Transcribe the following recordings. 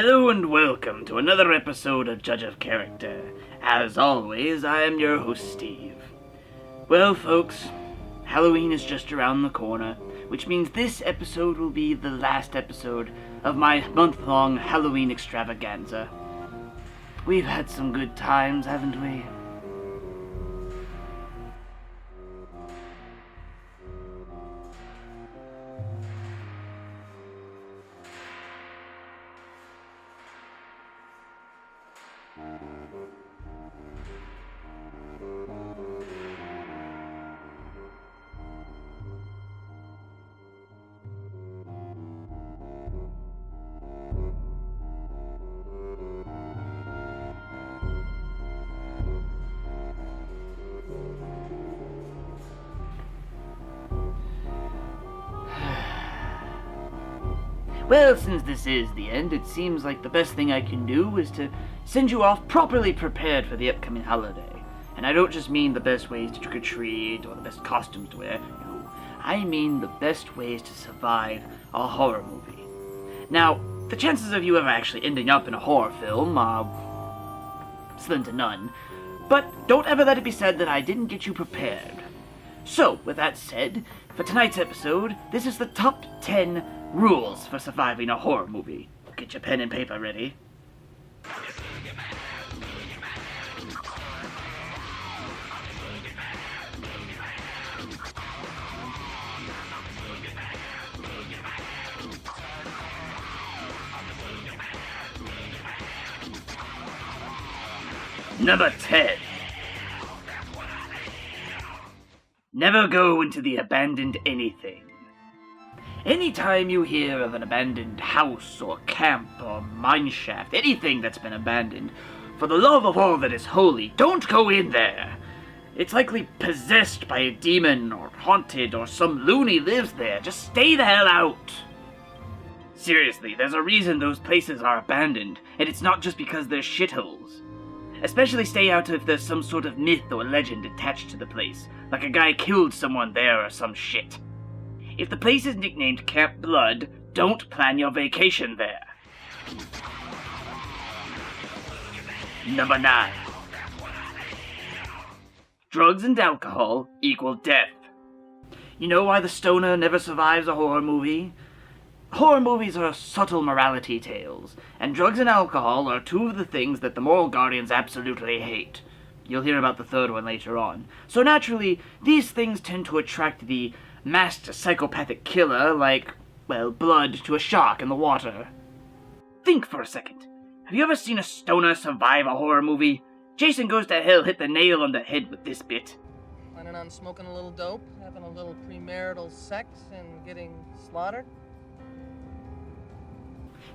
Hello and welcome to another episode of Judge of Character. As always, I am your host, Steve. Well, folks, Halloween is just around the corner, which means this episode will be the last episode of my month-long Halloween extravaganza. We've had some good times, haven't we? Well, since this is the end, it seems like the best thing I can do is to send you off properly prepared for the upcoming holiday. And I don't just mean the best ways to trick-or-treat or the best costumes to wear. No, I mean the best ways to survive a horror movie. Now, the chances of you ever actually ending up in a horror film are slim to none, but don't ever let it be said that I didn't get you prepared. So, with that said, for tonight's episode, this is the top 10 rules for surviving a horror movie. Get your pen and paper ready. Number 10. Never go into the abandoned anything. Anytime you hear of an abandoned house or camp or mineshaft, anything that's been abandoned, for the love of all that is holy, don't go in there. It's likely possessed by a demon or haunted or some loony lives there. Just stay the hell out. Seriously, there's a reason those places are abandoned, and it's not just because they're shitholes. Especially stay out if there's some sort of myth or legend attached to the place, like a guy killed someone there or some shit. If the place is nicknamed Camp Blood, don't plan your vacation there. Number 9. Drugs and alcohol equal death. You know why the stoner never survives a horror movie? Horror movies are subtle morality tales, and drugs and alcohol are two of the things that the moral guardians absolutely hate. You'll hear about the third one later on. So naturally, these things tend to attract the masked psychopathic killer like, well, blood to a shark in the water. Think for a second. Have you ever seen a stoner survive a horror movie? Jason Goes to Hell hit the nail on the head with this bit. Planning on smoking a little dope, having a little premarital sex, and getting slaughtered?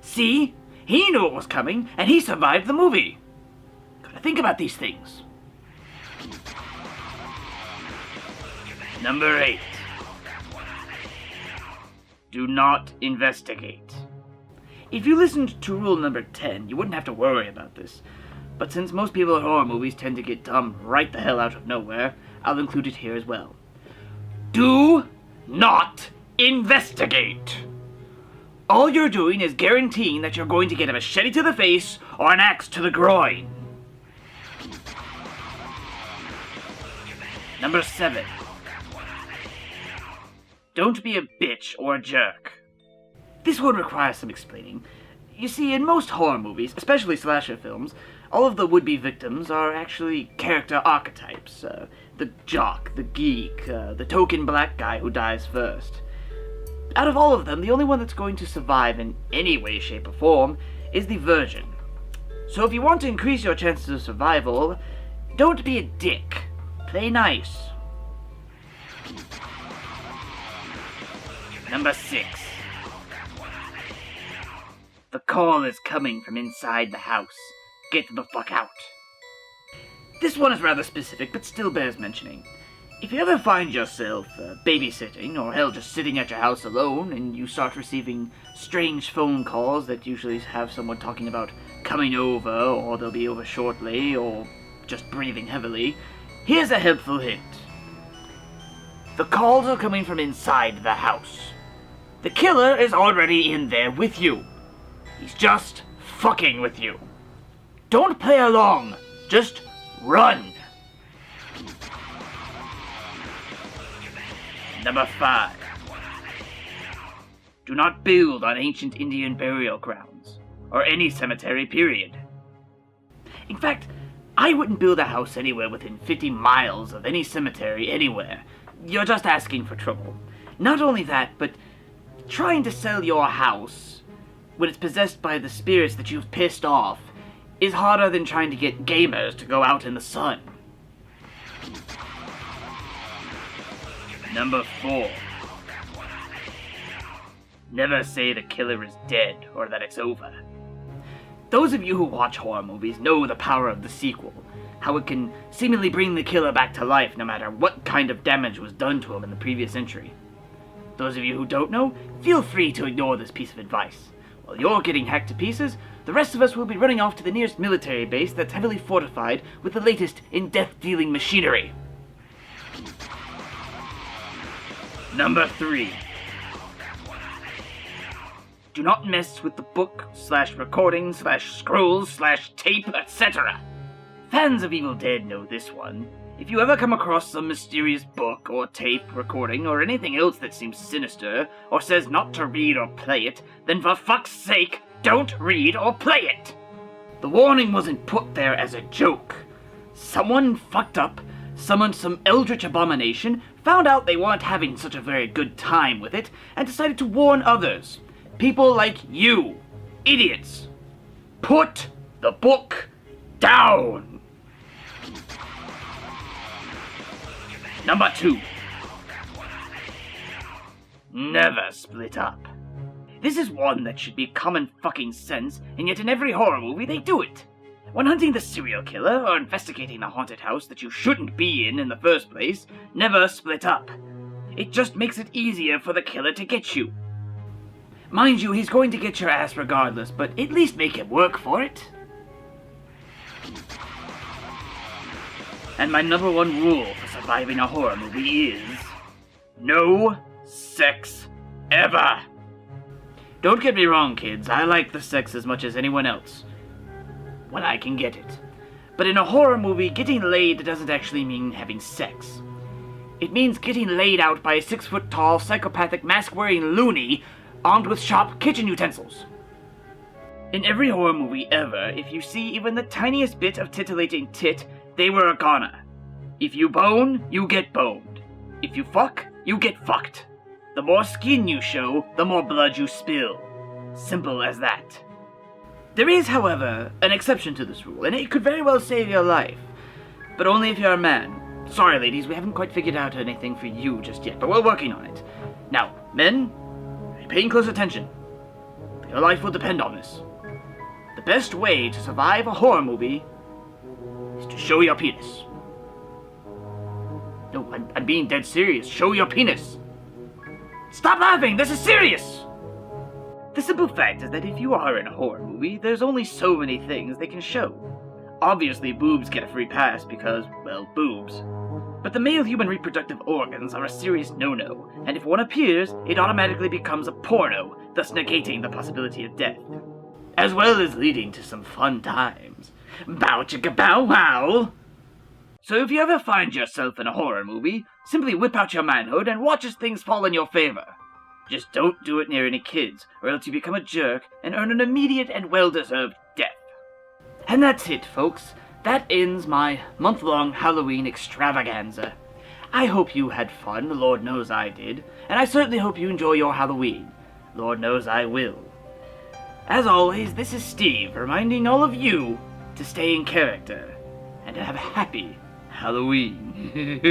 See? He knew it was coming, and he survived the movie. Gotta think about these things. Number 8. Do not investigate. If you listened to rule number 10, you wouldn't have to worry about this. But since most people in horror movies tend to get dumb right the hell out of nowhere, I'll include it here as well. Do not investigate. All you're doing is guaranteeing that you're going to get a machete to the face or an axe to the groin. Number 7. Don't be a bitch or a jerk. This one requires some explaining. You see, in most horror movies, especially slasher films, all of the would-be victims are actually character archetypes. The jock, the geek, the token black guy who dies first. Out of all of them, the only one that's going to survive in any way, shape, or form is the virgin. So if you want to increase your chances of survival, don't be a dick. Play nice. Number 6. The call is coming from inside the house. Get the fuck out. This one is rather specific, but still bears mentioning. If you ever find yourself babysitting, or hell, just sitting at your house alone, and you start receiving strange phone calls that usually have someone talking about coming over, or they'll be over shortly, or just breathing heavily, here's a helpful hint. The calls are coming from inside the house. The killer is already in there with you. He's just fucking with you. Don't play along. Just run. Number 5. Do not build on ancient Indian burial grounds, or any cemetery, period. In fact, I wouldn't build a house anywhere within 50 miles of any cemetery anywhere. You're just asking for trouble. Not only that, but trying to sell your house when it's possessed by the spirits that you've pissed off is harder than trying to get gamers to go out in the sun. Number 4. Never say the killer is dead or that it's over. Those of you who watch horror movies know the power of the sequel, how it can seemingly bring the killer back to life no matter what kind of damage was done to him in the previous entry. Those of you who don't know, feel free to ignore this piece of advice. While you're getting hacked to pieces, the rest of us will be running off to the nearest military base that's heavily fortified with the latest in death-dealing machinery. Number 3. Do not mess with the book/recording/scrolls/tape, etc. Fans of Evil Dead know this one. If you ever come across some mysterious book or tape, recording, or anything else that seems sinister, or says not to read or play it, then for fuck's sake, don't read or play it! The warning wasn't put there as a joke. Someone fucked up, summoned some eldritch abomination, found out they weren't having such a very good time with it, and decided to warn others. People like you. Idiots. Put the book down. Number 2. Never split up. This is one that should be common fucking sense, and yet in every horror movie they do it. When hunting the serial killer or investigating the haunted house that you shouldn't be in the first place, never split up. It just makes it easier for the killer to get you. Mind you, he's going to get your ass regardless, but at least make him work for it. And my number 1 rule for surviving a horror movie is no sex ever. Don't get me wrong, kids, I like the sex as much as anyone else, when I can get it. But in a horror movie, getting laid doesn't actually mean having sex. It means getting laid out by a 6-foot-tall, psychopathic, mask-wearing loony armed with sharp kitchen utensils. In every horror movie ever, if you see even the tiniest bit of titillating tit, they were a goner. If you bone, you get boned. If you fuck, you get fucked. The more skin you show, the more blood you spill. Simple as that. There is, however, an exception to this rule, and it could very well save your life. But only if you're a man. Sorry, ladies, we haven't quite figured out anything for you just yet, but we're working on it. Now, men, be paying close attention. Your life will depend on this. The best way to survive a horror movie is to show your penis. No, I'm being dead serious. Show your penis. Stop laughing! This is serious! The simple fact is that if you are in a horror movie, there's only so many things they can show. Obviously, boobs get a free pass because, well, boobs. But the male human reproductive organs are a serious no-no, and if one appears, it automatically becomes a porno, thus negating the possibility of death. As well as leading to some fun times. Bow chicka bow wow! So if you ever find yourself in a horror movie, simply whip out your manhood and watch as things fall in your favor. Just don't do it near any kids, or else you become a jerk and earn an immediate and well-deserved death. And that's it, folks. That ends my month-long Halloween extravaganza. I hope you had fun, Lord knows I did, and I certainly hope you enjoy your Halloween. Lord knows I will. As always, this is Steve, reminding all of you to stay in character, and to have a happy Halloween.